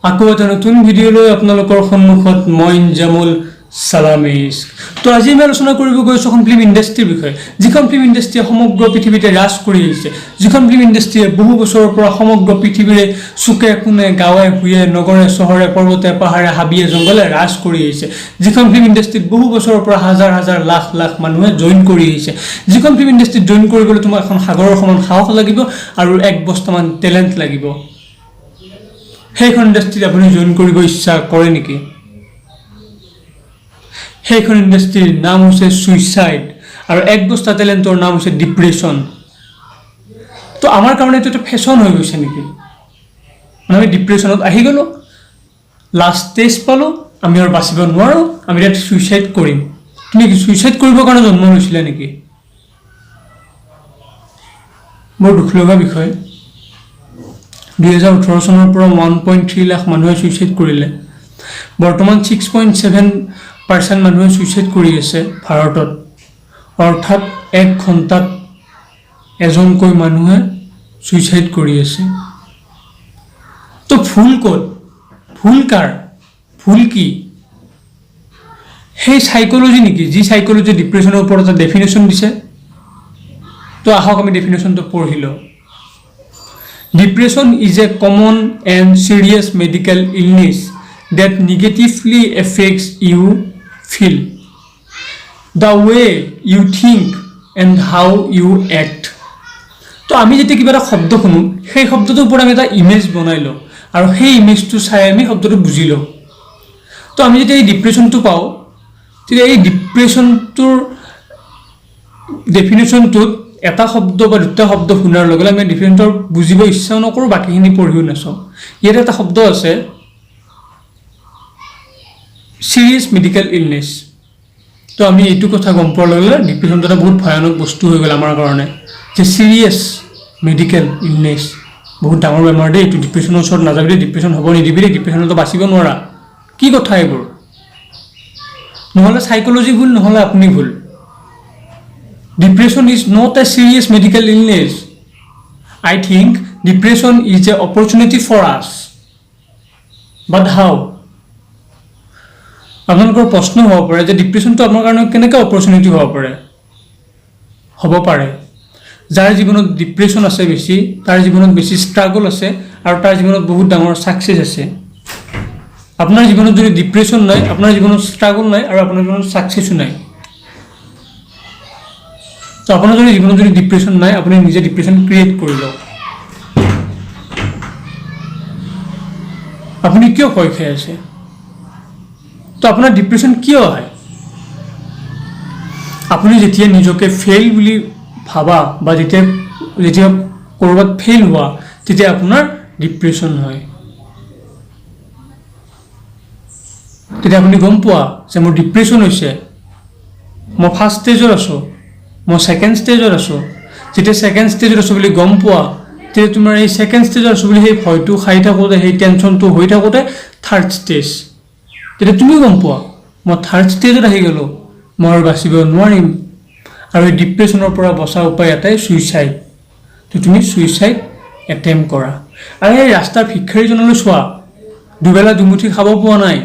আকৌ এটা নতুন ভিডিঅ' লৈ আপোনালোকৰ সন্মুখত মই জামুল সালামিছ। তো আজি আমি আলোচনা কৰিব গৈছোঁ এখন ফিল্ম ইণ্ডাষ্ট্ৰীৰ বিষয়ে, যিখন ফিল্ম ইণ্ডাষ্ট্ৰীয়ে সমগ্ৰ পৃথিৱীতে ৰাজ কৰি আহিছে, যিখন ফিল্ম ইণ্ডাষ্ট্ৰীয়ে বহু বছৰৰ পৰা সমগ্ৰ পৃথিৱীৰে চুকে কোণে গাঁৱে ভূঞে নগৰে চহৰে পৰ্বতে পাহাৰে হাবিয়ে জংঘলে ৰাজ কৰি আহিছে, যিখন ফিল্ম ইণ্ডাষ্ট্ৰীত বহু বছৰৰ পৰা হাজাৰ হাজাৰ লাখ লাখ মানুহে জইন কৰি আহিছে, যিখন ফিল্ম ইণ্ডাষ্ট্ৰীত জইন কৰিবলৈ তোমাৰ এখন সাগৰৰ সমান সাহস লাগিব আৰু এক বস্তামান টেলেণ্ট লাগিব। সেইখন ইণ্ডাষ্ট্ৰীত আপুনি জইন কৰিব ইচ্ছা কৰে নেকি? সেইখন ইণ্ডাষ্ট্ৰীৰ নাম হৈছে ছুইচাইড আৰু এক বস্তা টেলেণ্টৰ নাম হৈছে ডিপ্ৰেশ্যন। তো আমাৰ কাৰণে এইটো এটা ফেশ্বন হৈ গৈছে নেকি? মানে আমি ডিপ্ৰেশ্যনত আহি গ'লোঁ, লাষ্ট ষ্টেজ পালোঁ, আমি আৰু বাচিব নোৱাৰোঁ, আমি ইয়াত ছুইচাইড কৰিম। তুমি কি ছুইচাইড কৰিবৰ কাৰণে জন্ম লৈছিলা নেকি? বৰ দুখ লগা বিষয়। 2018 চনৰ পৰা 1.3 লাখ মানুহে ছুইচাইড কৰিলে। বৰ্তমান 6.7% মানুহে ছুইচাইড কৰি আছে ভাৰতত, অৰ্থাৎ 1 ঘণ্টাত এজনকৈ মানুহে ছুইচাইড কৰি আছে। তো ভুল ক'ত? ভুল কাৰ? ভুল কি? সেই চাইক'লজি নেকি, যি চাইক'লজি ডিপ্ৰেশ্যনৰ ওপৰত এটা ডেফিনেশ্যন দিছে? তো আহক আমি ডেফিনেশ্যনটো পঢ়ি লওঁ। Depression is a common and serious medical illness that negatively affects you feel, the way you think and how you act. তো আমি যেতিয়া কিবা এটা শব্দ শুনো, সেই শব্দটোৰ ওপৰত আমি এটা ইমেজ বনাই লওঁ আৰু সেই ইমেজটো চাই আমি শব্দটো বুজি লওঁ। তো আমি যেতিয়া এই ডিপ্ৰেশ্যনটো পাওঁ, তেতিয়া এই ডিপ্ৰেশ্যনটোৰ ডেফিনেশ্যনটোত এটা শব্দ বা দুটা শব্দ শুনাৰ লগে লগে আমি ডিফাৰেণ্টৰ বুজিব ইচ্ছাও নকৰোঁ, বাকীখিনি পঢ়িও নাচাওঁ। ইয়াত এটা শব্দ আছে চিৰিয়াছ মেডিকেল ইলনেছ। তো আমি এইটো কথা গম পোৱাৰ লগে লগে ডিপ্ৰেশ্যনটো এটা বহুত ভয়ানক বস্তু হৈ গ'ল আমাৰ কাৰণে, যে চিৰিয়াছ মেডিকেল ইলনেছ, বহুত ডাঙৰ বেমাৰ দেই, এইটো ডিপ্ৰেশ্যনৰ ওচৰত নাযাবি দেই, ডিপ্ৰেশ্যন হ'ব নিদিবি দেই, ডিপ্ৰেশ্যনতো বাচিব নোৱাৰা। কি কথা এইবোৰ? নহ'লে চাইক'লজি ভুল, নহ'লে আপুনি ভুল। Depression is not a serious medical illness. I think depression is an opportunity for us. But how? আপোনালোকৰ প্ৰশ্ন হ'ব পাৰে যে ডিপ্ৰেশ্যনটো আমাৰ কাৰণে কেনেকৈ অপৰচুনিটি হ'ব পাৰে? হ'ব পাৰে যাৰ জীৱনত ডিপ্ৰেশ্যন আছে বেছি, তাৰ জীৱনত বেছি ষ্ট্ৰাগল আছে আৰু তাৰ জীৱনত বহুত ডাঙৰ ছাকচেছ আছে। আপোনাৰ জীৱনত যদি ডিপ্ৰেশ্যন নাই, আপোনাৰ জীৱনত ষ্ট্ৰাগল নাই আৰু আপোনাৰ জীৱনত ছাকচেছো নাই। তো আপোনাৰ যদি জীৱনত যদি ডিপ্ৰেশ্যন নাই, আপুনি নিজে ডিপ্ৰেশ্যন ক্ৰিয়েট কৰি লওক। আপুনি কিয় ভয় খাই আছে? তো আপোনাৰ ডিপ্ৰেশ্যন কিয় হয়? আপুনি যেতিয়া নিজকে ফেইল বুলি ভাবা বা যেতিয়া ক'ৰবাত ফেইল হোৱা, তেতিয়া আপোনাৰ ডিপ্ৰেশ্যন হয়। তেতিয়া আপুনি গম পোৱা যে মোৰ ডিপ্ৰেশ্যন হৈছে, মই ফাৰ্ষ্ট ষ্টেজত আছোঁ, মই ছেকেণ্ড ষ্টেজত আছোঁ। যেতিয়া ছেকেণ্ড ষ্টেজত আছোঁ বুলি গম পোৱা, তেতিয়া তোমাৰ এই ছেকেণ্ড ষ্টেজত আছোঁ বুলি সেই ভয়টো খাই থাকোঁতে, সেই টেনশ্যনটো হৈ থাকোঁতে থাৰ্ড ষ্টেজ, তেতিয়া তুমিও গম পোৱা মই থাৰ্ড ষ্টেজত আহি গ'লোঁ, মই আৰু বাচিব নোৱাৰিম। আৰু এই ডিপ্ৰেশ্যনৰ পৰা বচাৰ উপায় এটাই ছুইচাইড। তো তুমি ছুইচাইড এটেম্প কৰা। আৰু এই ৰাস্তাৰ ভিক্ষাৰীজনলৈ চোৱা, দুবেলা দুমুঠি খাব পোৱা নাই,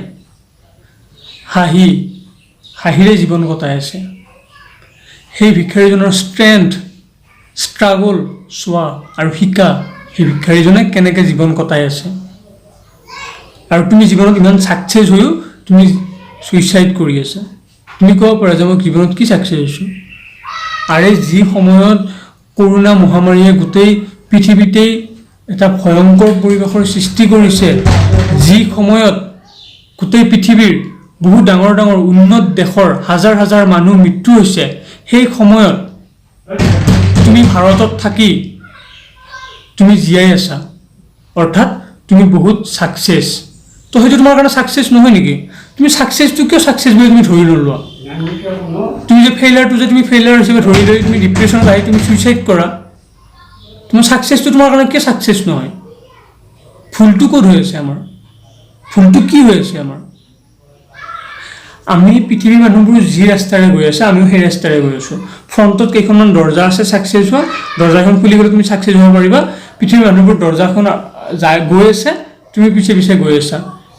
হাঁহিৰে জীৱন কটাই আছে। সেই ভিক্ষাৰীজনৰ ষ্ট্ৰেংথ, ষ্ট্ৰাগল চোৱা আৰু শিকা, সেই ভিক্ষাৰীজনে কেনেকৈ জীৱন কটাই আছে। আৰু তুমি জীৱনত ইমান ছাকচেছ হৈও তুমি ছুইচাইড কৰি আছা। তুমি ক'ব পাৰা যে মই জীৱনত কি ছাকচেছ হৈছোঁ? আৰে যি সময়ত কৰোণা মহামাৰীয়ে গোটেই পৃথিৱীতেই এটা ভয়ংকৰ পৰিৱেশৰ সৃষ্টি কৰিছে, যি সময়ত গোটেই পৃথিৱীৰ বহুত ডাঙৰ ডাঙৰ উন্নত দেশৰ হাজাৰ হাজাৰ মানুহ মৃত্যু হৈছে, সেই সময়ত তুমি ভাৰতত থাকি তুমি জীয়াই আছা, অৰ্থাৎ তুমি বহুত ছাকচেছ। তো সেইটো তোমাৰ কাৰণে ছাকচেছ নহয় নেকি? তুমি ছাকচেছটো কিয় ছাকচেছ বুলি তুমি ধৰি নোলোৱা? তুমি যে ফেইলাৰটো যে তুমি ফেইলাৰ হিচাপে ধৰি লৈ তুমি ডিপ্ৰেশ্যনত আহি তুমি ছুইচাইড কৰা, তোমাৰ ছাকচেছটো তোমাৰ কাৰণে কিয় ছাকচেছ নহয়? ভুলটো ক'ত হৈ আছে আমাৰ? ভুলটো কি হৈ আছে আমাৰ? আমি পৃথিৱীৰ মানুহবোৰ যি ৰাস্তাৰে গৈ আছে, আমিও সেই ৰাস্তাৰে গৈ আছোঁ। ফ্ৰণ্টত কেইখনমান দৰ্জা আছে ছাকচেছ হোৱা, দৰ্জাখন খুলি গ'লে তুমি ছাকচেছ হ'ব পাৰিবা। পৃথিৱীৰ মানুহবোৰ দৰ্জাখন গৈ আছে, তুমি পিছে পিছে গৈ আছা।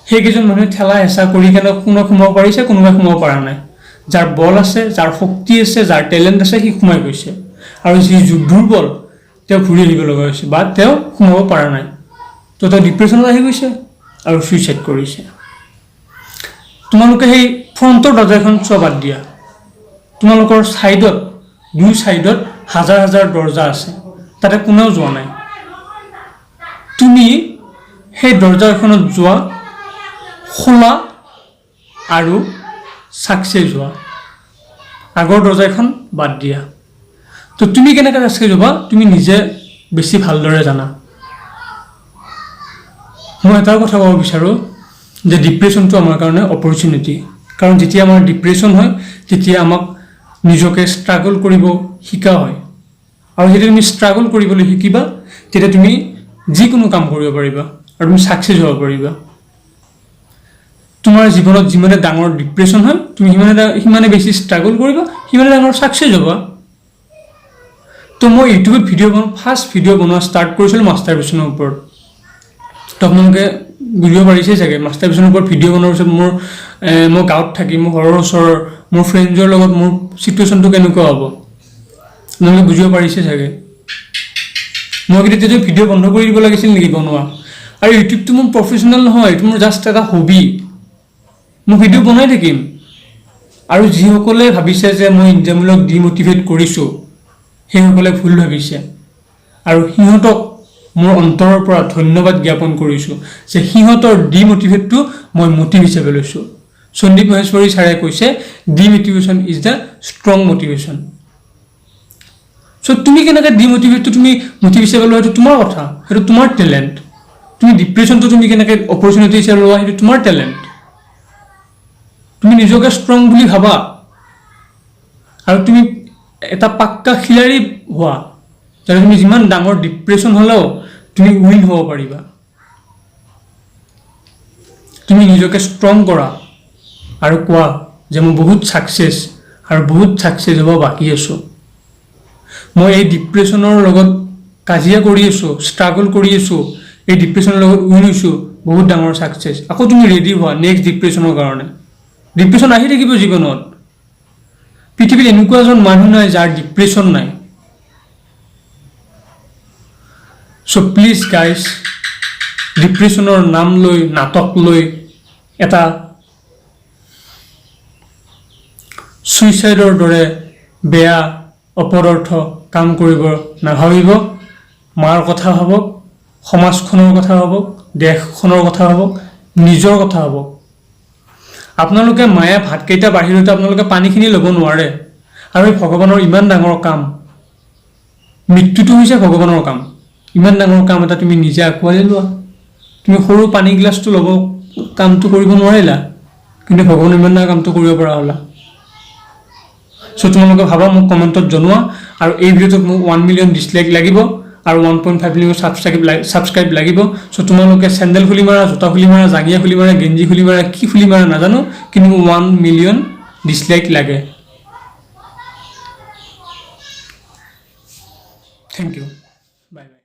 সেইকেইজন মানুহে ঠেলা হেঁচা কৰি কেনে কোনোবাই সোমাব পাৰিছে, কোনোবাই সোমাব পৰা নাই। যাৰ বল আছে, যাৰ শক্তি আছে, যাৰ টেলেণ্ট আছে, সি সোমাই গৈছে। আৰু যি দুৰ্বল, তেওঁ ঘূৰি আহিব লগা হৈছে বা তেওঁ সোমাব পৰা নাই। তো তেওঁ ডিপ্ৰেশ্যনত আহি গৈছে আৰু ছুইচাইড কৰিছে। তোমালোকে সেই ফ্ৰণ্টৰ দৰ্জাখন চোৱা বাদ দিয়া, তোমালোকৰ ছাইডত, দুই ছাইডত হাজাৰ হাজাৰ দৰ্জা আছে, তাতে কোনেও যোৱা নাই। তুমি সেই দৰ্জা এখনত যোৱা, খোলা আৰু চাকচেছ হোৱা। আগৰ দৰ্জা এখন বাদ দিয়া। তো তুমি কেনেকৈ চাকচেছ হ'বা, তুমি নিজে বেছি ভালদৰে জানা। মই এটা কথা ক'ব বিচাৰোঁ যে ডিপ্ৰেশ্যনটো আমাৰ কাৰণে অপৰচুনিটি। কাৰণ যেতিয়া আমাৰ ডিপ্ৰেশ্যন হয়, তেতিয়া আমাক নিজকে ষ্ট্ৰাগল কৰিব শিকা হয়। আৰু যেতিয়া তুমি ষ্ট্ৰাগল কৰিবলৈ শিকিবা, তেতিয়া তুমি যিকোনো কাম কৰিব পাৰিবা আৰু তুমি ছাকচেছ হ'ব পাৰিবা। তোমাৰ জীৱনত যিমানে ডাঙৰ ডিপ্ৰেশ্যন হয়, তুমি সিমানে বেছি ষ্ট্ৰাগল কৰিবা, সিমানে ডাঙৰ ছাকচেছ হ'বা। তো মই ইউটিউবত ফাৰ্ষ্ট ভিডিঅ' বনোৱা ষ্টাৰ্ট কৰিছিলোঁ মাষ্টাৰবেশ্যনৰ ওপৰত। তো আপোনালোকে বুজিব পাৰিছে চাগে, মাষ্টাৰবেশ্যনৰ ওপৰত ভিডিঅ' বনোৱাৰ পিছত মই গাঁৱত থাকি, মোৰ ঘৰৰ ওচৰৰ মোৰ ফ্ৰেণ্ডছৰ লগত মোৰ চিটুৱেশ্যনটো কেনেকুৱা হ'ব আপোনালোকে বুজিব পাৰিছে চাগে। মই কিন্তু তেতিয়া ভিডিঅ' বন্ধ কৰি দিব লাগিছিল নেকি বনোৱা? আৰু ইউটিউবটো মোৰ প্ৰফেশ্যনেল নহয়, এইটো মোৰ জাষ্ট এটা হবি। মই ভিডিঅ' বনাই থাকিম। আৰু যিসকলে ভাবিছে যে মই ইঞ্জামুলক ডিম'টিভেট কৰিছোঁ, সেইসকলে ভুল ভাবিছে। আৰু সিহঁতক মোৰ অন্তৰৰ পৰা ধন্যবাদ জ্ঞাপন কৰিছোঁ যে সিহঁতৰ ডিম'টিভেটটো মই মটিভ হিচাপে লৈছোঁ। সন্দীপ মহেশ্বৰী ছাৰে কৈছে, ডিম'টিভেশ্যন ইজ দ্য ষ্ট্ৰং মটিভেশ্যন। চ' তুমি কেনেকৈ ডিম'টিভেটটো তুমি মটিভ হিচাপে লোৱা, সেইটো তোমাৰ কথা, সেইটো তোমাৰ টেলেণ্ট। তুমি ডিপ্ৰেশ্যনটো তুমি কেনেকৈ অপৰচুনিটি হিচাপে লোৱা, সেইটো তোমাৰ টেলেণ্ট। তুমি নিজকে ষ্ট্ৰং বুলি ভাবা আৰু তুমি এটা পাক্কা খিলাৰী হোৱা, যাতে তুমি যিমান ডাঙৰ ডিপ্ৰেশ্যন হ'লেও তুমি উইন হ'ব পাৰিবা। তুমি নিজকে ষ্ট্ৰং কৰা আৰু কোৱা যে মই বহুত ছাকচেছ আৰু বহুত ছাকচেছ হ'ব বাকী আছোঁ। মই এই ডিপ্ৰেশ্যনৰ লগত কাজিয়া কৰি আছোঁ, ষ্ট্ৰাগল কৰি আছোঁ, এই ডিপ্ৰেশ্যনৰ লগত উইন হৈছোঁ, বহুত ডাঙৰ ছাকচেছ। আকৌ তুমি ৰেডি হোৱা নেক্সট ডিপ্ৰেশ্যনৰ কাৰণে। ডিপ্ৰেশ্যন আহি থাকিব জীৱনত। পৃথিৱীত এনেকুৱা এজন মানুহ নাই যাৰ ডিপ্ৰেশ্যন নাই। চ' প্লিজ গাইজ, ডিপ্ৰেশ্যনৰ নাম লৈ, নাটক লৈ এটা ছুইচাইডৰ দৰে বেয়া অপদাৰ্থ কাম কৰিব নাভাবিব। মাৰ কথা ভাবক, সমাজখনৰ কথা ভাবক, দেশখনৰ কথা ভাবক, নিজৰ কথা ভাবক। আপোনালোকে মায়ে ভাতকেইটা বাহিৰতে আপোনালোকে পানীখিনি ল'ব নোৱাৰে। আৰু এই ভগৱানৰ ইমান ডাঙৰ কাম, মৃত্যুটো হৈছে ভগৱানৰ কাম। ইমান ডাঙৰ কাম এটা তুমি নিজে আঁকোৱালি লোৱা। তুমি সৰু পানী গিলাচটো ল'ব কামটো কৰিব নোৱাৰিলা, কিন্তু ভগৱানে ইমান ডাঙৰ কামটো কৰিব পৰা হ'লা। চ' তোমালোকে ভাবা, মোক কমেণ্টত জনোৱা। আৰু এই ভিডিঅ'টোত মোক 1 মিলিয়ন ডিছলাইক লাগিব আৰু 1.5 মিলিয়ন ছাবস্ক্ৰাইব লাগিব। চ' তোমালোকে চেণ্ডেল খুলি মাৰা, জোতা খুলি মাৰা, জাঙিয়া খুলি মাৰা, গেঞ্জি খুলি মাৰা, কি খুলি মাৰা নাজানো, কিন্তু মোক 1 মিলিয়ন ডিছলাইক লাগে। Thank U.